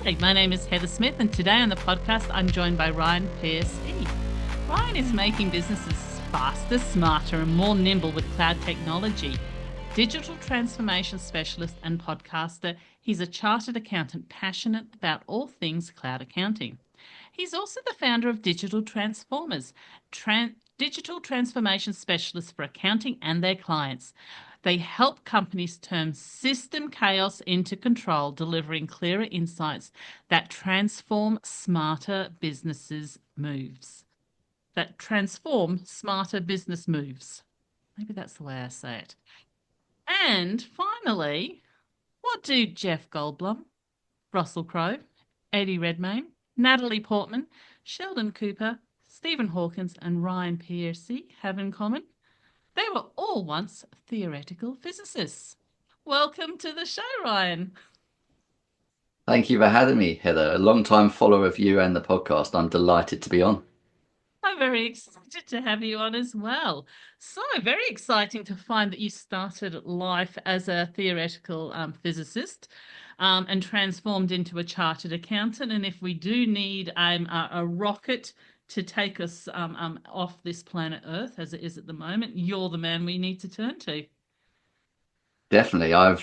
Hi, my name is Heather Smith, and today on the podcast, I'm joined by Ryan Pearcy. Ryan is making businesses faster, smarter, and more nimble with cloud technology. Digital transformation specialist and podcaster, he's a chartered accountant passionate about all things cloud accounting. He's also the founder of Digital Transformers, digital transformation specialists for accounting and their clients. They help companies turn system chaos into control, delivering clearer insights that transform smarter businesses moves. That transform smarter business moves. Maybe that's the way I say it. And finally, what do Jeff Goldblum, Russell Crowe, Eddie Redmayne, Natalie Portman, Sheldon Cooper, Stephen Hawkins, and Ryan Pearcy have in common? They were all once theoretical physicists. Welcome to the show, Ryan. Thank you for having me, Heather. A long-time follower of you and the podcast. I'm delighted to be on. I'm very excited to have you on as well. So, very exciting to find that you started life as a theoretical physicist and transformed into a chartered accountant. And if we do need a rocket to take us off this planet Earth as it is at the moment, you're the man we need to turn to. Definitely. I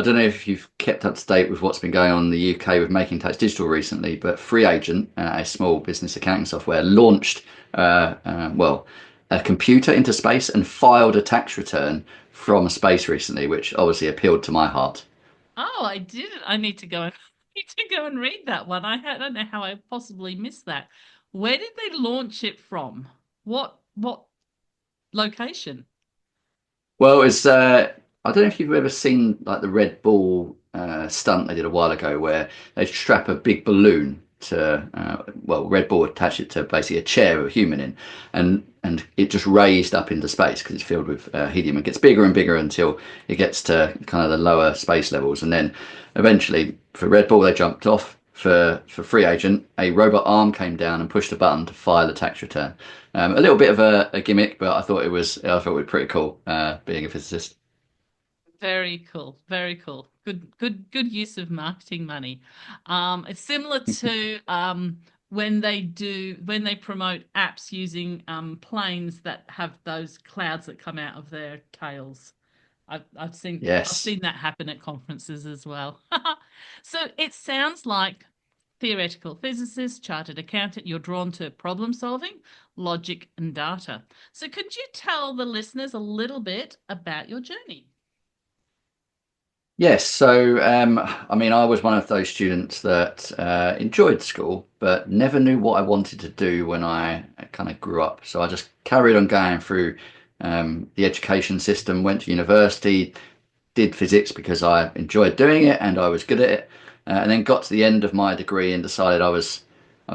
don't know if you've kept up to date with what's been going on in the UK with Making Tax Digital recently, but Free Agent, a small business accounting software, launched a computer into space and filed a tax return from space recently, which obviously appealed to my heart. Oh, I didn't. I need to go and need to go and read that one. I don't know how I possibly missed that. Where did they launch it from? What location? Well, I don't know if you've ever seen like the Red Bull stunt they did a while ago, where they strap a big balloon to Red Bull attach it to basically a chair with a human in, and it just raised up into space because it's filled with helium. It gets bigger and bigger until it gets to kind of the lower space levels, and then eventually for Red Bull they jumped off. For Free Agent, a robot arm came down and pushed a button to file a tax return. A little bit of a gimmick, but I thought it was pretty cool being a physicist. Very cool. Very cool. Good use of marketing money. It's similar to when they promote apps using planes that have those clouds that come out of their tails. I've Yes. seen that happen at conferences as well. So it sounds like theoretical physicist, chartered accountant, you're drawn to problem solving, logic, and data. So could you tell the listeners a little bit about your journey? Yes, so I mean, I was one of those students that enjoyed school, but never knew what I wanted to do when I kind of grew up. So I just carried on going through the education system, went to university, did physics because I enjoyed doing it and I was good at it, and then got to the end of my degree and decided I was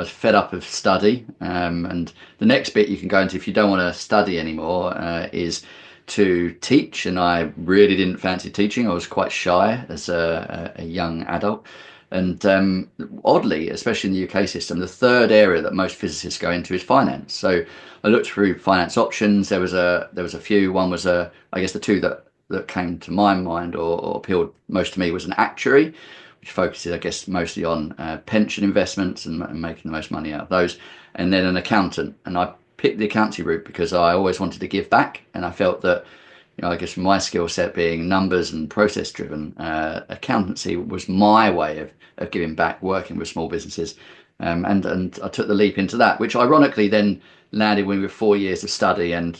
fed up of study. And the next bit you can go into if you don't want to study anymore is to teach. And I really didn't fancy teaching. I was quite shy as a young adult. And oddly, especially in the UK system, the third area that most physicists go into is finance. So I looked through finance options. There was a few. One was I guess the two that came to my mind or appealed most to me was an actuary, which focuses, I guess, mostly on pension investments and making the most money out of those, and then an accountant. And I picked the accountancy route because I always wanted to give back, and I felt that, I guess from my skill set being numbers and process driven, accountancy was my way of giving back, working with small businesses. And I took the leap into that, which ironically then landed me with 4 years of study and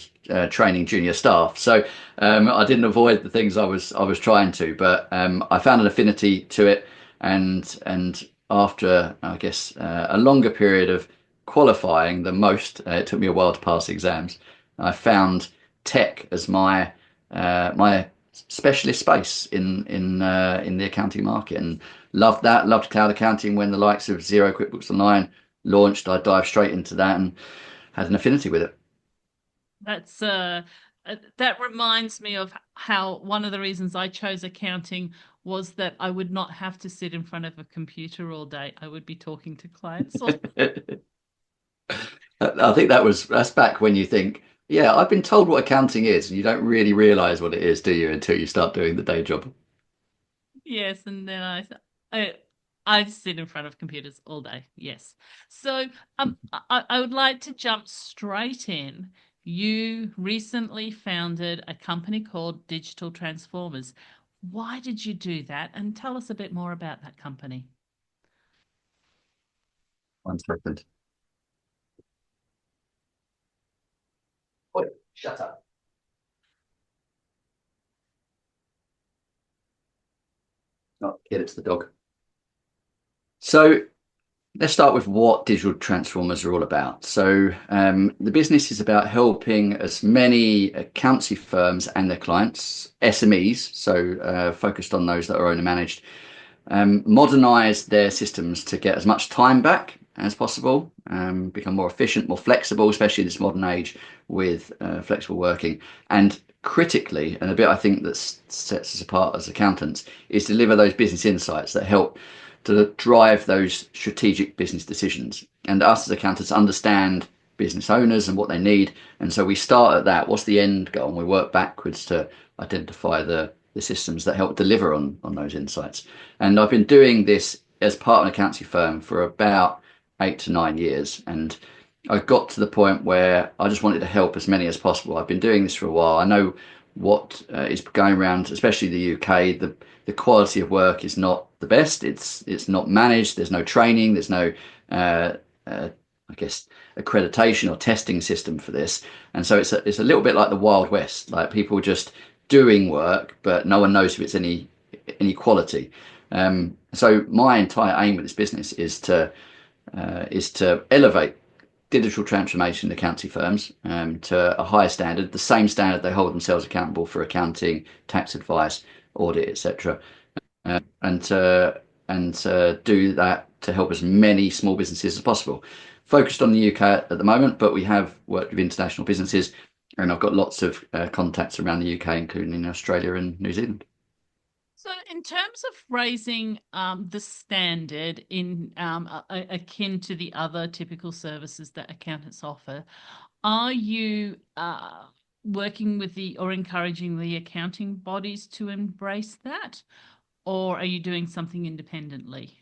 training junior staff. So I didn't avoid the things I was trying to, but I found an affinity to it, and after I guess a longer period of qualifying than most, it took me a while to pass the exams. I found tech as my specialist space in the accounting market, and loved that. Loved cloud accounting. When the likes of Zero, QuickBooks Online launched, I dived straight into that and had an affinity with it. That's that reminds me of how one of the reasons I chose accounting was that I would not have to sit in front of a computer all day. I would be talking to clients. I think that's back when you think, yeah, I've been told what accounting is, and you don't really realize what it is, do you, until you start doing the day job. Yes, and then I I sit in front of computers all day. Yes. So I would like to jump straight in. You recently founded a company called Digital Transformers. Why did you do that? And tell us a bit more about that company. 1 second. Oi, shut up. Not kid, it's the dog. So let's start with what digital transformers are all about. So the business is about helping as many accountancy firms and their clients, SMEs, so focused on those that are owner managed, modernize their systems to get as much time back as possible, become more efficient, more flexible, especially in this modern age with flexible working. And critically, and a bit I think that sets us apart as accountants, is deliver those business insights that help to drive those strategic business decisions. And us as accountants understand business owners and what they need. And so we start at that. What's the end goal? And we work backwards to identify the systems that help deliver on those insights. And I've been doing this as part of an accountancy firm for about 8 to 9 years. And I got to the point where I just wanted to help as many as possible. I've been doing this for a while. I know what is going around, especially the UK. The quality of work is not the best. It's not managed. There's no training. There's no I guess accreditation or testing system for this. And so it's a little bit like the Wild West, like people just doing work, but no one knows if it's any quality. So my entire aim with this business is to elevate digital transformation in accountancy firms to a higher standard, the same standard they hold themselves accountable for accounting, tax advice, audit, etc. And to do that to help as many small businesses as possible. Focused on the UK at the moment, but we have worked with international businesses, and I've got lots of contacts around the UK, including in Australia and New Zealand. So, in terms of raising the standard in akin to the other typical services that accountants offer, are you working with or encouraging the accounting bodies to embrace that, or are you doing something independently?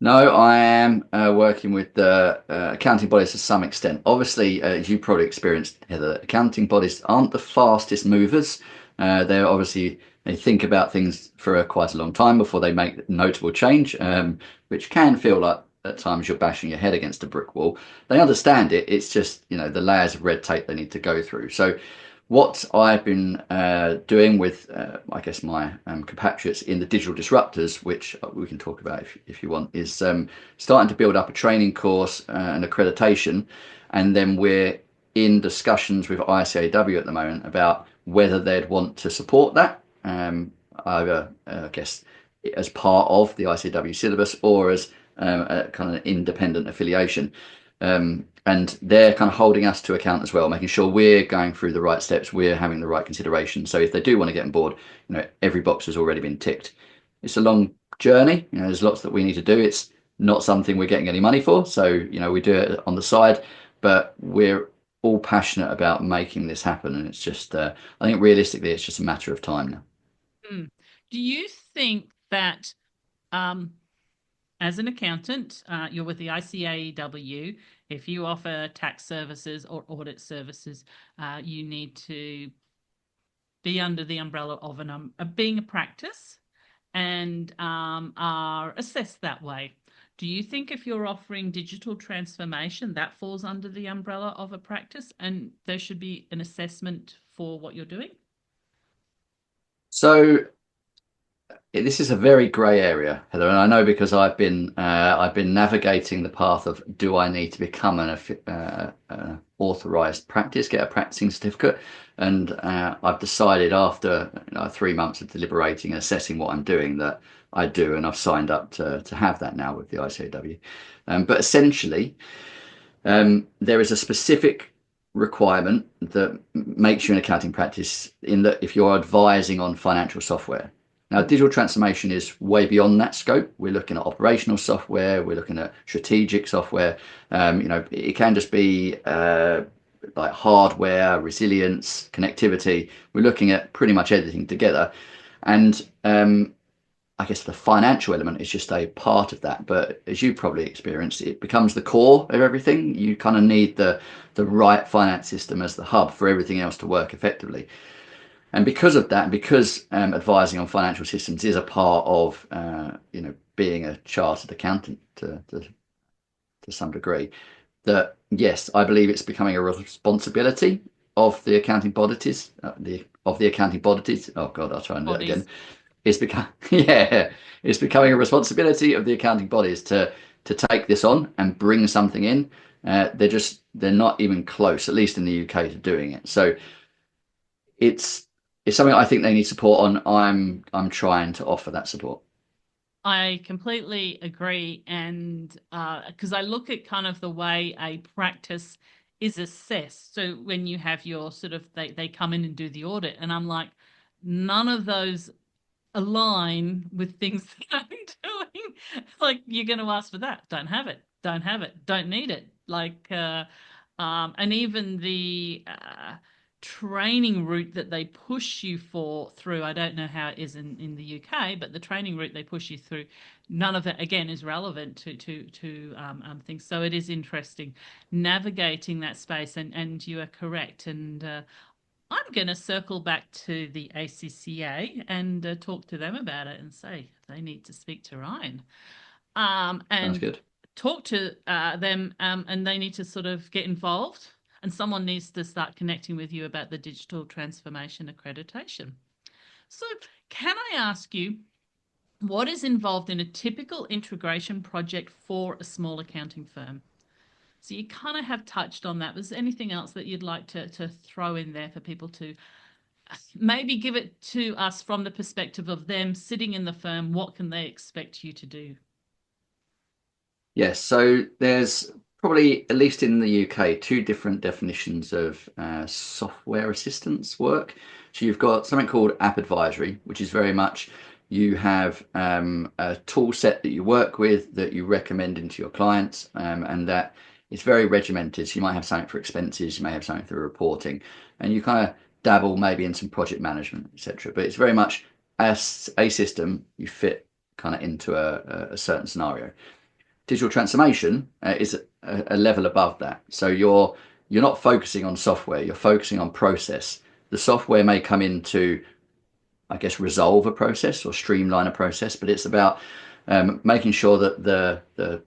No, I am working with the accounting bodies to some extent. Obviously, as you probably experienced, Heather, accounting bodies aren't the fastest movers. They think about things for quite a long time before they make notable change, which can feel like at times you're bashing your head against a brick wall. They understand it. It's just, the layers of red tape they need to go through. So what I've been doing with, I guess, my compatriots in the digital disruptors, which we can talk about if you want, is starting to build up a training course and accreditation. And then we're in discussions with ICAEW at the moment about whether they'd want to support that, either, I guess, as part of the ICAEW syllabus or as a kind of independent affiliation. And they're kind of holding us to account as well, making sure we're going through the right steps, we're having the right consideration. So if they do want to get on board, every box has already been ticked. It's a long journey. There's lots that we need to do. It's not something we're getting any money for. So, we do it on the side, but we're all passionate about making this happen. And it's just, I think realistically, it's just a matter of time now. Do you think that as an accountant, you're with the ICAEW. If you offer tax services or audit services, you need to be under the umbrella of being a practice and are assessed that way. Do you think if you're offering digital transformation, that falls under the umbrella of a practice and there should be an assessment for what you're doing? So this is a very grey area, Heather, and I know because I've been navigating the path of do I need to become an authorised practice, get a practicing certificate, and I've decided after 3 months of deliberating and assessing what I'm doing that I do, and I've signed up to have that now with the ICAEW. But essentially, there is a specific requirement that makes you an accounting practice in that if you're advising on financial software. Now, digital transformation is way beyond that scope. We're looking at operational software. We're looking at strategic software. It can just be like hardware, resilience, connectivity. We're looking at pretty much everything together. And I guess the financial element is just a part of that. But as you probably experienced, it becomes the core of everything. You kind of need the right finance system as the hub for everything else to work effectively. And because of that, because advising on financial systems is a part of being a chartered accountant to some degree, that yes, I believe it's becoming a responsibility of the accounting bodies. The accounting bodies. Oh God, I'll try and do that again. It's become it's becoming a responsibility of the accounting bodies to take this on and bring something in. They're not even close, at least in the UK, to doing it. So it's something I think they need support on. I'm trying to offer that support. I completely agree. And because I look at kind of the way a practice is assessed. So when you have your sort of, they come in and do the audit, and I'm like, none of those align with things that I'm doing. Like, you're going to ask for that. Don't have it. Don't have it. Don't need it. Like, and even the training route that they push you through, I don't know how it is in the UK, but the training route they push you through, none of it again is relevant to things. So it is interesting navigating that space, and you are correct. And I'm going to circle back to the ACCA and talk to them about it and say they need to speak to Ryan. Sounds And good. talk to them, and they need to sort of get involved, and someone needs to start connecting with you about the digital transformation accreditation. So can I ask you, what is involved in a typical integration project for a small accounting firm? So you kind of have touched on that. Was there anything else that you'd like to throw in there for people to maybe give it to us from the perspective of them sitting in the firm? What can they expect you to do? Yes, so there's probably, at least in the UK, two different definitions of software assistance work. So you've got something called app advisory, which is very much you have a tool set that you work with that you recommend into your clients, and that it's very regimented. So you might have something for expenses, you may have something for reporting, and you kind of dabble maybe in some project management, etc. But it's very much as a system you fit kind of into a certain scenario. Digital transformation is a level above that. So you're not focusing on software, you're focusing on process. The software may come in to, I guess, resolve a process or streamline a process, but it's about making sure that the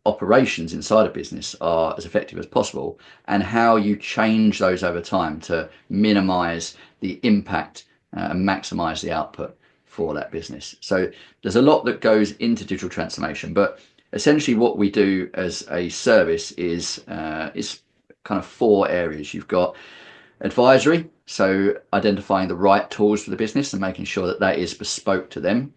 operations inside a business are as effective as possible, and how you change those over time to minimize the impact and maximize the output for that business. So there's a lot that goes into digital transformation, but essentially what we do as a service is kind of four areas. You've got advisory, so identifying the right tools for the business and making sure that that is bespoke to them.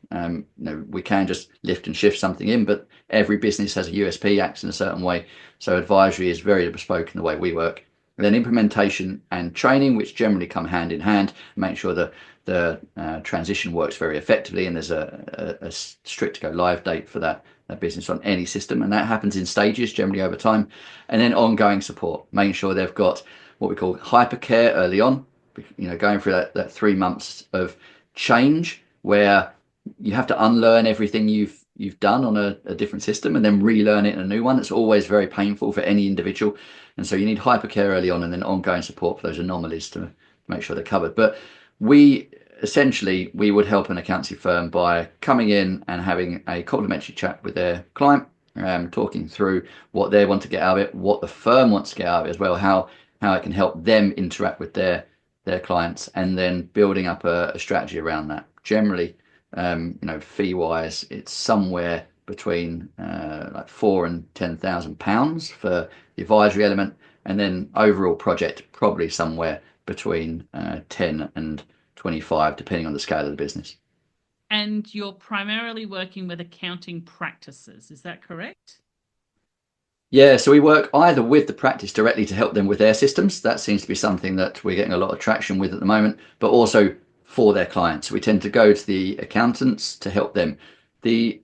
We can just lift and shift something in, but every business has a USP, acts in a certain way. So advisory is very bespoke in the way we work. And then implementation and training, which generally come hand in hand, make sure that the transition works very effectively, and there's a strict go live date for that business on any system, and that happens in stages, generally over time. And then ongoing support, making sure they've got what we call hypercare early on, going through that 3 months of change where you have to unlearn everything you've done on a different system and then relearn it in a new one. It's always very painful for any individual, and so you need hypercare early on, and then ongoing support for those anomalies to make sure they're covered. But we would help an accountancy firm by coming in and having a complimentary chat with their client, talking through what they want to get out of it, what the firm wants to get out of it as well, how it can help them interact with their clients, and then building up a strategy around that. Generally, fee wise, it's somewhere between like £4,000 and £10,000 for the advisory element, and then overall project probably somewhere between 10 and 25, depending on the scale of the business. And you're primarily working with accounting practices, is that correct? Yeah, so we work either with the practice directly to help them with their systems. That seems to be something that we're getting a lot of traction with at the moment, but also for their clients. We tend to go to the accountants to help them. The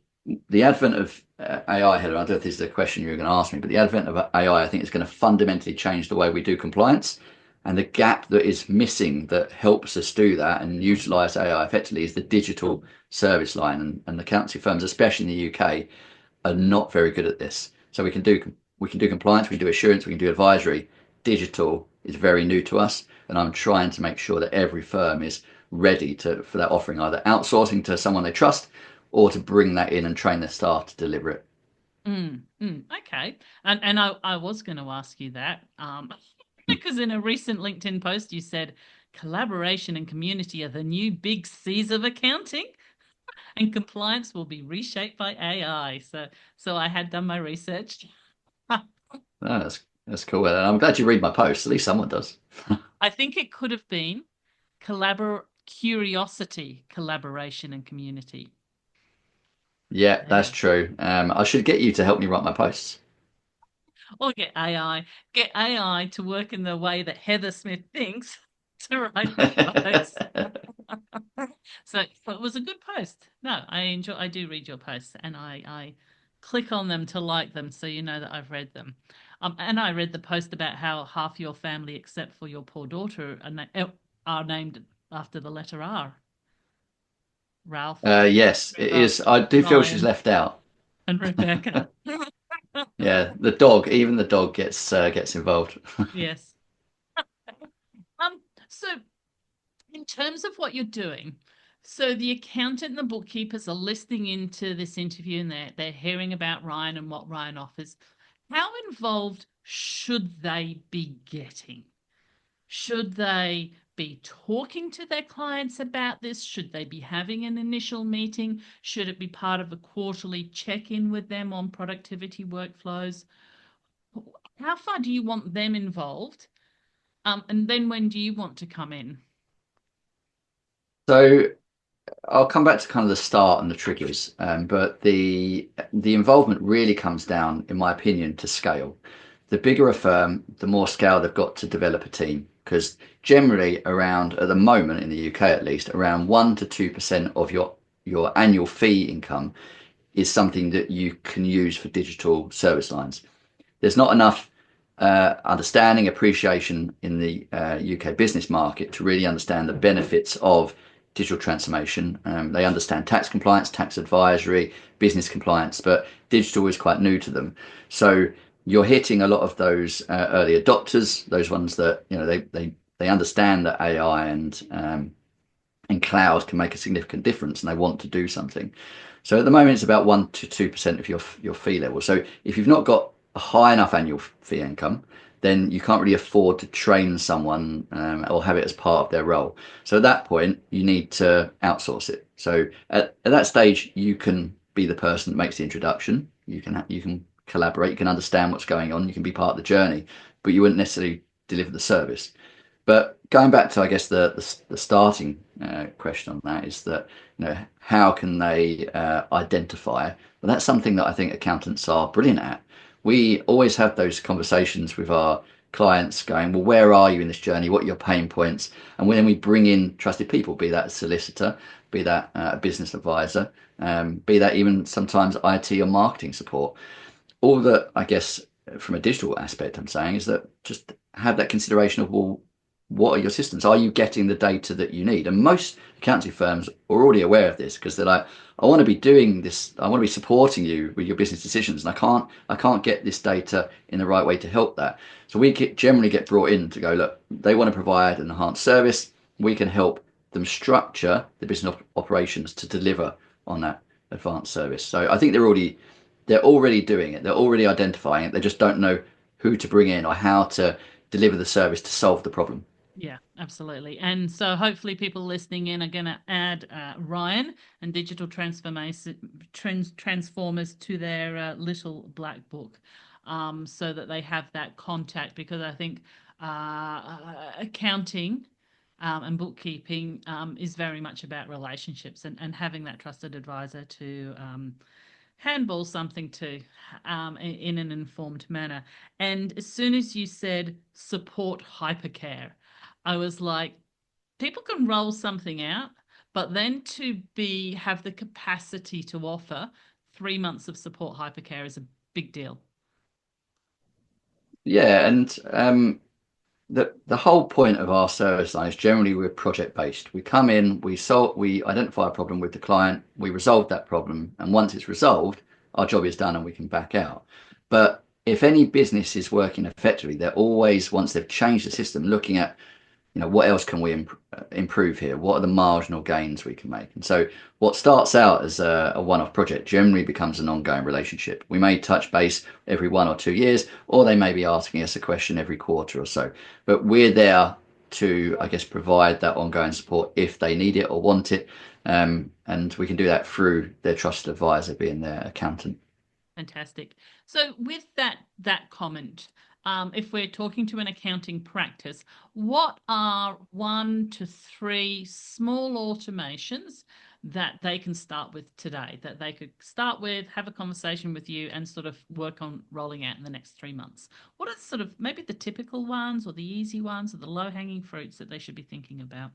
advent of AI, Heather, I don't know if this is a question you were going to ask me, but the advent of AI, I think, is going to fundamentally change the way we do compliance. And the gap that is missing that helps us do that and utilize AI effectively is the digital service line. And the accountancy firms, especially in the UK, are not very good at this. So we can do compliance, we can do assurance, we can do advisory. Digital is very new to us, and I'm trying to make sure that every firm is ready for that offering, either outsourcing to someone they trust or to bring that in and train their staff to deliver it. Okay. And I was going to ask you that because in a recent LinkedIn post you said collaboration and community are the new big C's of accounting, and compliance will be reshaped by AI. So I had done my research. Oh, that's cool. And I'm glad you read my posts. At least someone does. I think it could have been curiosity, collaboration, and community. Yeah, that's Yeah. true. I should get you to help me write my posts. Or get AI to work in the way that Heather Smith thinks to write the post. So it was a good post. No, I do read your posts, and I click on them to like them so you know that I've read them. And I read the post about how half your family, except for your poor daughter, are named after the letter R. Ralph, Yes, it is. I do feel she's Ryan, left out. and Rebecca. Yeah, the dog, even the dog gets involved. Yes. So in terms of what you're doing, so the accountant and the bookkeepers are listening into this interview and they're hearing about Ryan and what Ryan offers. How involved should they be getting? Should they be talking to their clients about this? Should they be having an initial meeting? Should it be part of a quarterly check-in with them on productivity workflows? How far do you want them involved? And then when do you want to come in? So I'll come back to kind of the start and the triggers, but the involvement really comes down, in my opinion, to scale. The bigger a firm, the more scale they've got to develop a team, because generally around at the moment in the UK at least, around 1 to 2% of your annual fee income is something that you can use for digital service lines. There's not enough understanding, appreciation in the UK business market to really understand the benefits of digital transformation. They understand tax compliance, tax advisory, business compliance, but digital is quite new to them. So you're hitting a lot of those early adopters, those ones that they understand that AI and cloud can make a significant difference, and they want to do something. So at the moment, it's about 1 to 2% of your fee level. So if you've not got a high enough annual fee income, then you can't really afford to train someone or have it as part of their role. So at that point, you need to outsource it. So at that stage, you can be the person that makes the introduction. You can collaborate. You can understand what's going on. You can be part of the journey, but you wouldn't necessarily deliver the service. But going back to, I guess, the starting question on that is that, how can they identify? Well, that's something that I think accountants are brilliant at. We always have those conversations with our clients going, well, where are you in this journey? What are your pain points? And when we bring in trusted people, be that a solicitor, be that a business advisor, be that even sometimes IT or marketing support, all that, I guess, from a digital aspect, I'm saying is that just have that consideration of, well, what are your systems? Are you getting the data that you need? And most accounting firms are already aware of this because they're like, I want to be doing this. I want to be supporting you with your business decisions, and I can't get this data in the right way to help that. So we generally get brought in to go, look, they want to provide an enhanced service. We can help them structure the business operations to deliver on that advanced service. So I think they're already doing it. They're already identifying it. They just don't know who to bring in or how to deliver the service to solve the problem. Yeah, absolutely. And so hopefully people listening in are going to add Ryan and digital transformers to their little black book, so that they have that contact, because I think accounting and bookkeeping is very much about relationships, and having that trusted advisor to handball something to in an informed manner. And as soon as you said support hypercare, I was like, people can roll something out, but then to be have the capacity to offer 3 months of support hypercare is a big deal. Yeah, and the whole point of our service line is generally we're project based. We come in, we identify a problem with the client, we resolve that problem, and once it's resolved, our job is done and we can back out. But if any business is working effectively, they're always, once they've changed the system, looking at, what else can we improve here? What are the marginal gains we can make? And so what starts out as a one-off project generally becomes an ongoing relationship. We may touch base every 1 or 2 years, or they may be asking us a question every quarter or so. But we're there to, I guess, provide that ongoing support if they need it or want it. And we can do that through their trusted advisor being their accountant. Fantastic. So with that comment, if we're talking to an accounting practice, what are 1 to 3 small automations that they can start with today, that they could start with, have a conversation with you and sort of work on rolling out in the next 3 months? What are sort of maybe the typical ones or the easy ones or the low-hanging fruits that they should be thinking about?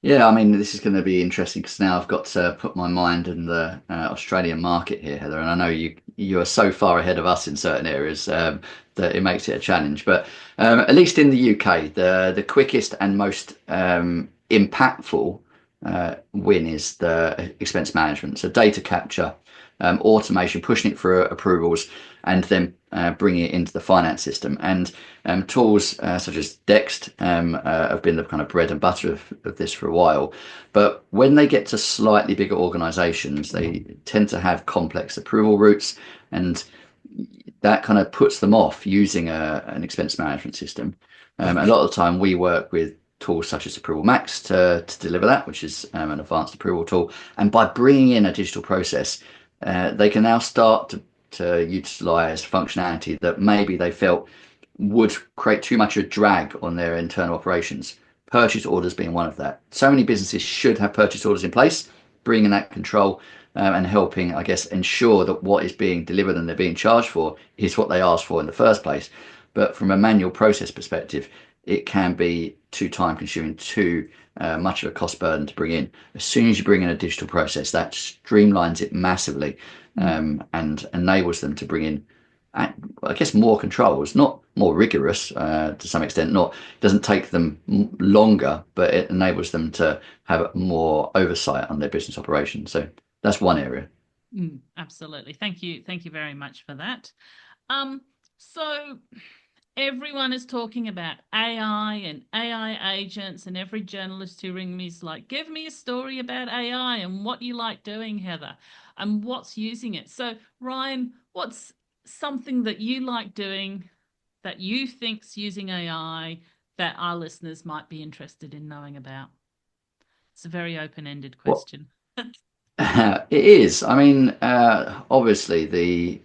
Yeah, I mean, this is going to be interesting because now I've got to put my mind in the Australian market here, Heather, and I know you are so far ahead of us in certain areas that it makes it a challenge. But at least in the UK, the quickest and most impactful win is the expense management. So data capture, automation, pushing it through approvals, and then bringing it into the finance system. And tools such as Dext have been the kind of bread and butter of this for a while. But when they get to slightly bigger organizations, they tend to have complex approval routes, and that kind of puts them off using an expense management system. A lot of the time we work with tools such as Approval Max to deliver that, which is an advanced approval tool. And by bringing in a digital process, they can now start to utilize functionality that maybe they felt would create too much of a drag on their internal operations. Purchase orders being one of that. So many businesses should have purchase orders in place, bringing that control and helping, I guess, ensure that what is being delivered and they're being charged for is what they asked for in the first place. But from a manual process perspective, it can be too time consuming, too much of a cost burden to bring in. As soon as you bring in a digital process, that streamlines it massively and enables them to bring in, I guess, more controls, not more rigorous to some extent. It doesn't take them longer, but it enables them to have more oversight on their business operations. So that's one area. Absolutely. Thank you very much for that. So everyone is talking about AI and AI agents, and every journalist who rings me is like, give me a story about AI and what you like doing, Heather, and what's using it. So Ryan, what's something that you like doing that you think's using AI that our listeners might be interested in knowing about? It's a very open-ended question. It is. I mean, obviously the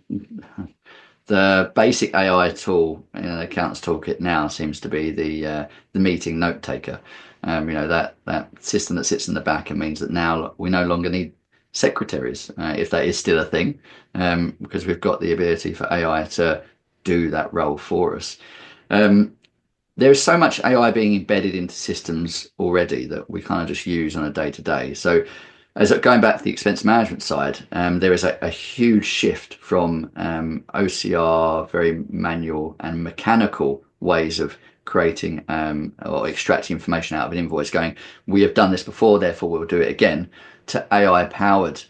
basic AI tool in an accountant's toolkit now seems to be the meeting note taker. That system that sits in the back and means that now we no longer need secretaries, if that is still a thing, because we've got the ability for AI to do that role for us. There is so much AI being embedded into systems already that we kind of just use on a day-to-day. So as going back to the expense management side, there is a huge shift from OCR, very manual and mechanical ways of creating or extracting information out of an invoice, going, we have done this before, therefore we'll do it again, to AI-powered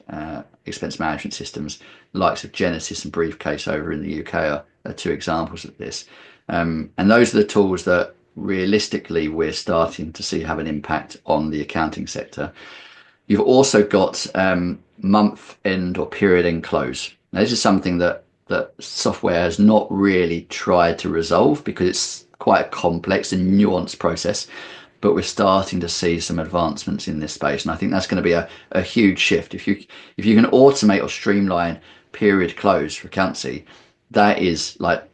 expense management systems, likes of Genesis and Briefcase over in the UK are 2 examples of this. And those are the tools that realistically we're starting to see have an impact on the accounting sector. You've also got month end or period end close. Now, this is something that software has not really tried to resolve because it's quite a complex and nuanced process, but we're starting to see some advancements in this space. And I think that's going to be a huge shift. If you can automate or streamline period close for accountancy, that is like,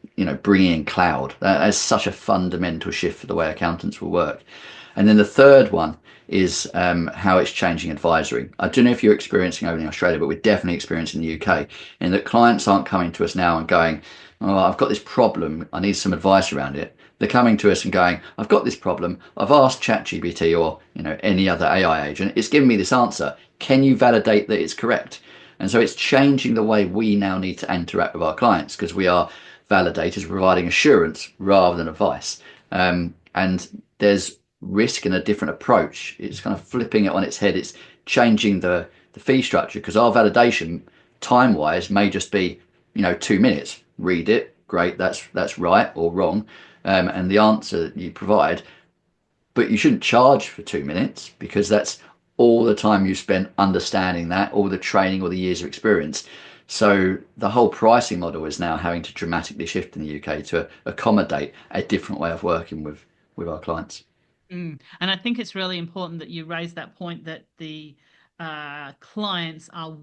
bringing in cloud. That is such a fundamental shift for the way accountants will work. And then the third one is how it's changing advisory. I don't know if you're experiencing over in Australia, but we're definitely experiencing in the UK, in that clients aren't coming to us now and going, oh, I've got this problem, I need some advice around it. They're coming to us and going, I've got this problem, I've asked ChatGPT or any other AI agent, it's given me this answer. Can you validate that it's correct? And so it's changing the way we now need to interact with our clients, because we are validators providing assurance rather than advice. And there's risk in a different approach. It's kind of flipping it on its head. It's changing the fee structure, because our validation time wise may just be 2 minutes. Read it, great, that's right or wrong, and the answer you provide. But you shouldn't charge for 2 minutes, because that's all the time you spent understanding that, all the training, all the years of experience. So the whole pricing model is now having to dramatically shift in the UK to accommodate a different way of working with our clients. And I think it's really important that you raise that point that the clients are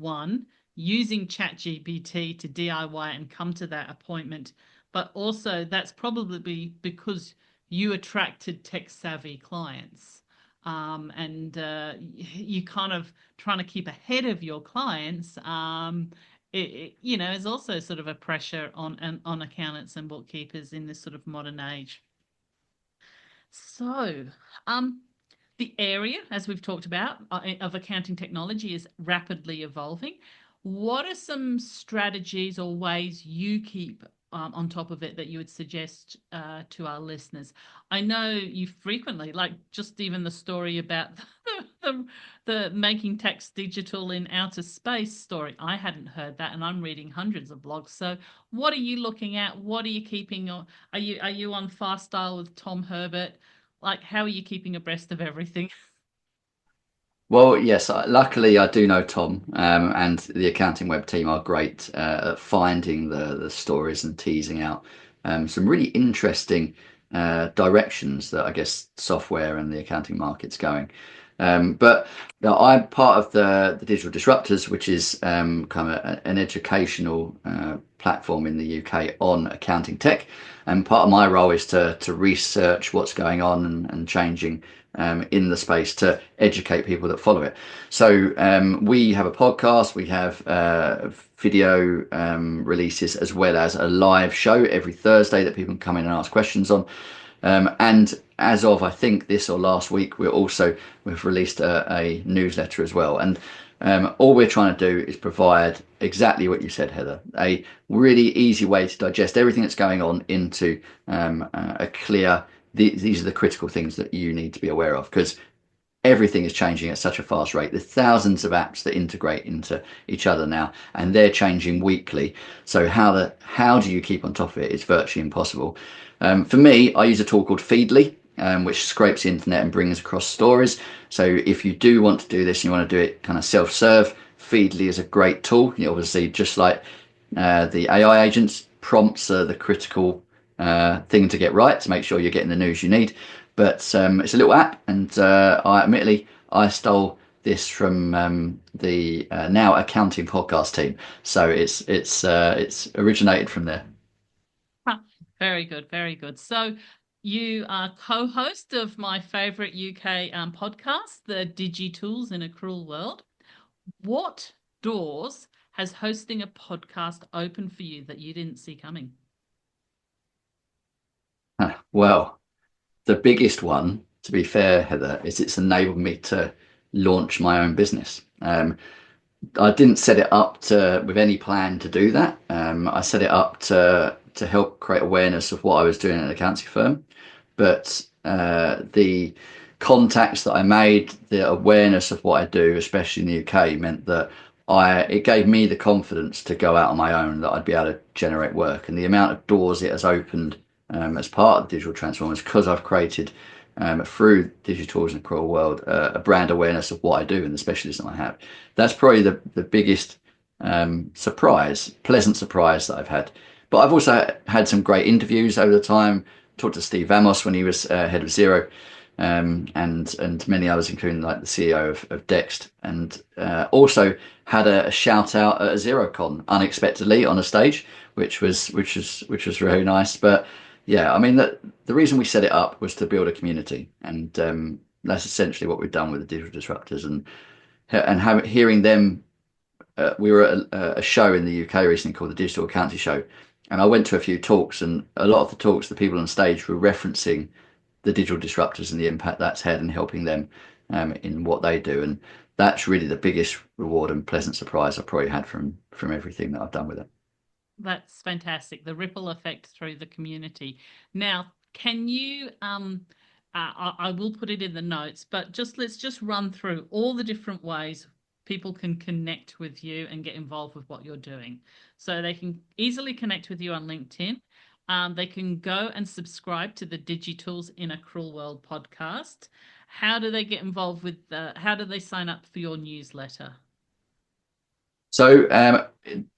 using ChatGPT to DIY and come to that appointment, but also that's probably because you attracted tech-savvy clients. And you kind of trying to keep ahead of your clients. Is also sort of a pressure on accountants and bookkeepers in this sort of modern age. So, the area, as we've talked about, of accounting technology is rapidly evolving. What are some strategies or ways you keep on top of it that you would suggest to our listeners? I know you frequently, like just even the story about the making tax digital in outer space story. I hadn't heard that, and I'm reading hundreds of blogs. So, what are you looking at? What are you keeping? Are you on Fast Style with Tom Herbert? Like, how are you keeping abreast of everything? Well, yes, luckily I do know Tom, and the accounting web team are great at finding the stories and teasing out some really interesting directions that I guess software and the accounting market's going. But I'm part of the Digital Disruptors, which is kind of an educational platform in the UK on accounting tech. And part of my role is to research what's going on and changing in the space to educate people that follow it. So we have a podcast, we have video releases, as well as a live show every Thursday that people can come in and ask questions on. And as of, I think, this or last week, we've released a newsletter as well. And all we're trying to do is provide exactly what you said, Heather, a really easy way to digest everything that's going on into a clear, these are the critical things that you need to be aware of, because everything is changing at such a fast rate. There's thousands of apps that integrate into each other now, and they're changing weekly. So how do you keep on top of it? It's virtually impossible. For me, I use a tool called Feedly, which scrapes the internet and brings across stories. So if you do want to do this, you want to do it kind of self-serve, Feedly is a great tool. Obviously, just like the AI agents, prompts are the critical thing to get right to make sure you're getting the news you need. But it's a little app, and I stole this from the now accounting podcast team. So it's originated from there. Very good, very good. So you are co-host of my favorite UK podcast, the DigiTools in a Cruel World. What doors has hosting a podcast opened for you that you didn't see coming? Well, the biggest one, to be fair, Heather, is it's enabled me to launch my own business. I didn't set it up with any plan to do that. I set it up to help create awareness of what I was doing at an accounting firm. But the contacts that I made, the awareness of what I do, especially in the UK, meant that it gave me the confidence to go out on my own, that I'd be able to generate work. And the amount of doors it has opened as part of the Digital Transformers, because I've created through DigiTools in a Cruel World a brand awareness of what I do and the specialism I have. That's probably the biggest pleasant surprise that I've had. But I've also had some great interviews over the time. Talked to Steve Vamos when he was head of Xero, and many others, including like the CEO of Dext, and also had a shout out at a XeroCon unexpectedly on a stage, which was very nice. But yeah, I mean, the reason we set it up was to build a community, and that's essentially what we've done with the Digital Disruptors, and hearing them. We were at a show in the UK recently called the Digital Accounting Show, and I went to a few talks, and a lot of the talks, the people on stage were referencing the Digital Disruptors and the impact that's had and helping them in what they do. And that's really the biggest reward and pleasant surprise I've probably had from everything that I've done with it. That's fantastic. The ripple effect through the community. Now, Can you I will put it in the notes, but let's just run through all the different ways people can connect with you and get involved with what you're doing. So they can easily connect with you on LinkedIn. They can go and subscribe to the DigiTools in a Cruel World podcast. How do they get involved with how do they sign up for your newsletter? So at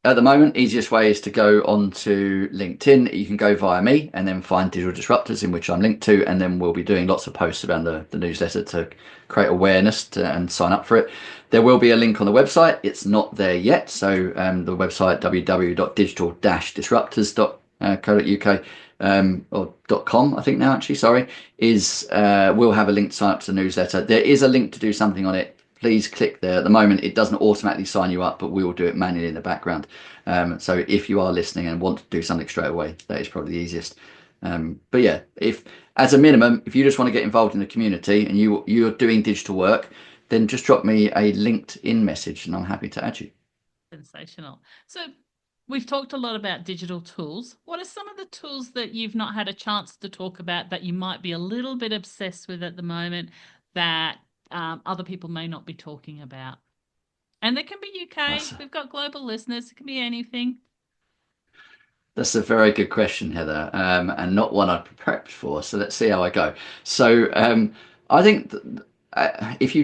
the moment, easiest way is to go onto LinkedIn. You can go via me and then find Digital Disruptors, in which I'm linked to, and then we'll be doing lots of posts around the newsletter to create awareness and sign up for it. There will be a link on the website. It's not there yet. So the website www.digital-disruptors.co.uk or .com, I think now actually, sorry, is will have a link to sign up to the newsletter. There is a link to do something on it. Please click there. At the moment, it doesn't automatically sign you up, but we will do it manually in the background. So if you are listening and want to do something straight away, that is probably the easiest. But yeah, if as a minimum, if you just want to get involved in the community and you're doing digital work, then just drop me a LinkedIn message and I'm happy to add you. Sensational. So we've talked a lot about digital tools. What are some of the tools that you've not had a chance to talk about that you might be a little bit obsessed with at the moment that other people may not be talking about? And there can be UK. We've got global listeners. It can be anything. That's a very good question, Heather, and not one I've prepared for. So let's see how I go. So I think if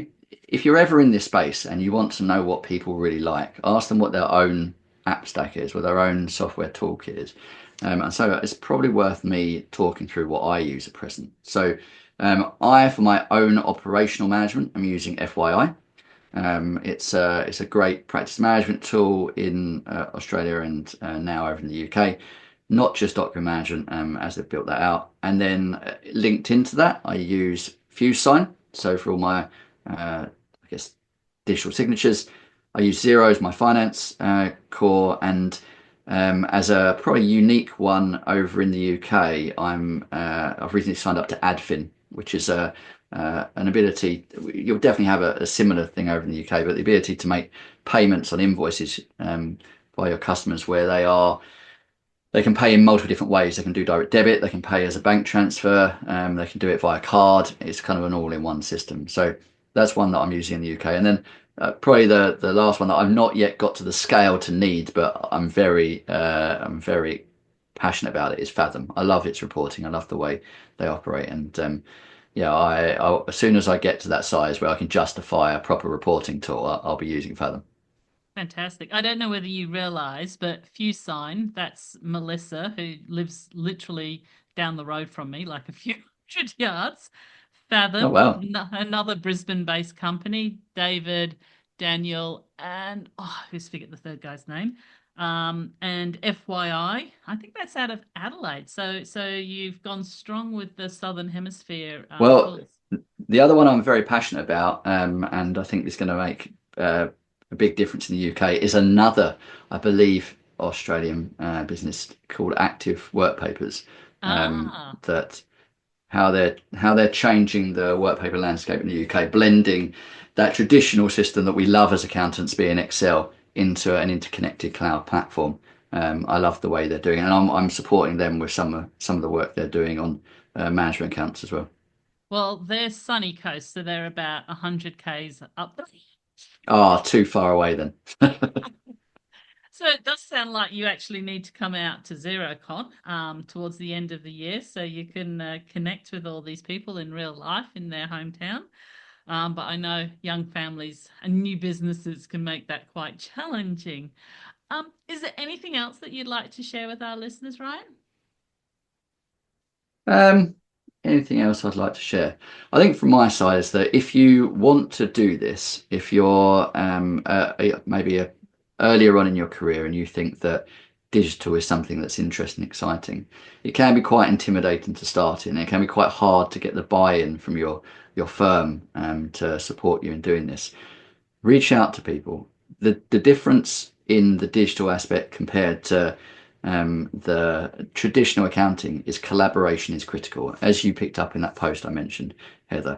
you're ever in this space and you want to know what people really like, ask them what their own app stack is, what their own software toolkit is. And so it's probably worth me talking through what I use at present. So for my own operational management, I'm using FYI. It's a great practice management tool in Australia and now over in the UK, not just document management as they've built that out. And then linked into that, I use FuseSign. So for all my, I guess, digital signatures, I use Xero as my finance core. And as a probably unique one over in the UK, I've recently signed up to Adfin, which is an ability. You'll definitely have a similar thing over in the UK, but the ability to make payments on invoices by your customers where they can pay in multiple different ways. They can do direct debit, they can pay as a bank transfer, they can do it via card. It's kind of an all-in-one system. So that's one that I'm using in the UK. And then probably the last one that I've not yet got to the scale to need, but I'm very passionate about it, is Fathom. I love its reporting. I love the way they operate. And yeah, as soon as I get to that size where I can justify a proper reporting tool, I'll be using Fathom. Fantastic. I don't know whether you realize, but FuseSign, that's Melissa, who lives literally down the road from me, like a few hundred yards. Oh, Fathom, wow. another Brisbane-based company, David, Daniel, and I always forget the third guy's name. And FYI, I think that's out of Adelaide. So you've gone strong with the Southern Hemisphere. Well, the other one I'm very passionate about, and I think is going to make a big difference in the UK, is another, I believe, Australian business called Active Workpapers. That how they're changing the workpaper landscape in the UK, blending that traditional system that we love as accountants, being Excel, into an interconnected cloud platform. I love the way they're doing it, and I'm supporting them with some of the work they're doing on management accounts as well. Well, they're sunny coast, so they're about 100 k's up there. Too far away then. So it does sound like you actually need to come out to XeroCon towards the end of the year so you can connect with all these people in real life in their hometown. But I know young families and new businesses can make that quite challenging. Is there anything else that you'd like to share with our listeners, Ryan? Anything else I'd like to share? I think from my side is that if you want to do this, if you're maybe earlier on in your career and you think that digital is something that's interesting and exciting, it can be quite intimidating to start in. It can be quite hard to get the buy-in from your firm to support you in doing this. Reach out to people. The difference in the digital aspect compared to the traditional accounting is collaboration is critical. As you picked up in that post I mentioned, Heather,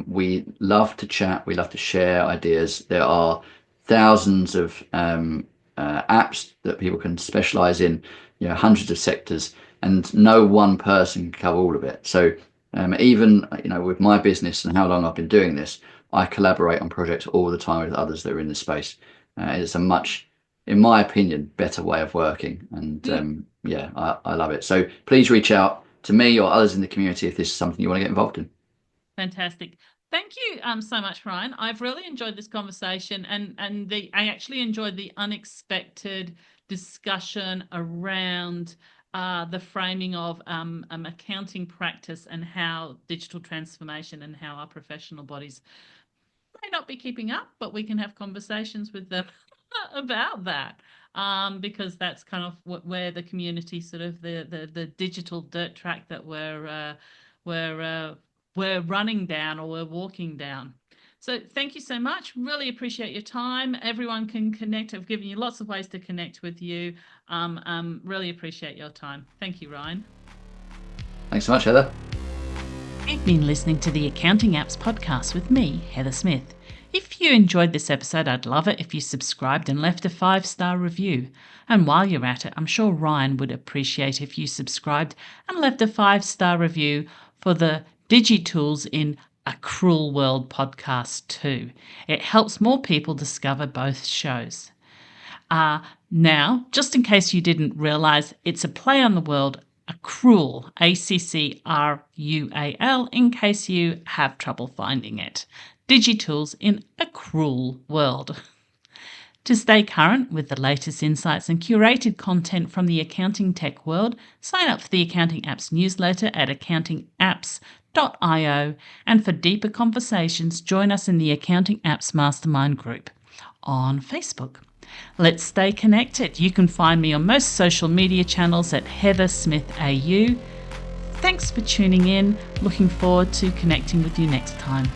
we love to chat, we love to share ideas. There are thousands of apps that people can specialize in, hundreds of sectors. and no one person can cover all of it. So even with my business and how long I've been doing this, I collaborate on projects all the time with others that are in this space. It's a much, in my opinion, better way of working, and I love it. So please reach out to me or others in the community if this is something you want to get involved in. Fantastic. Thank you so much, Ryan. I've really enjoyed this conversation, and I actually enjoyed the unexpected discussion around the framing of accounting practice and how digital transformation and how our professional bodies may not be keeping up, but we can have conversations with them about that, because that's kind of where the community, sort of the digital dirt track that we're running down, or we're walking down. So thank you so much. Really appreciate your time. Everyone can connect. I've given you lots of ways to connect with you. Really appreciate your time. Thank you, Ryan. Thanks so much, Heather. You've been listening to the Accounting Apps podcast with me, Heather Smith. If you enjoyed this episode, I'd love it if you subscribed and left a 5-star review. And while you're at it, I'm sure Ryan would appreciate if you subscribed and left a 5-star review for the DigiTools in A Cruel World podcast too. It helps more people discover both shows. Now, just in case you didn't realise, it's a play on the word accrual, ACCRUAL, in case you have trouble finding it. DigiTools in A Cruel World. To stay current with the latest insights and curated content from the accounting tech world, sign up for the Accounting Apps newsletter at accountingapps.io, and for deeper conversations, join us in the Accounting Apps Mastermind group on Facebook. Let's stay connected. You can find me on most social media channels at Heather Smith AU. Thanks for tuning in. Looking forward to connecting with you next time.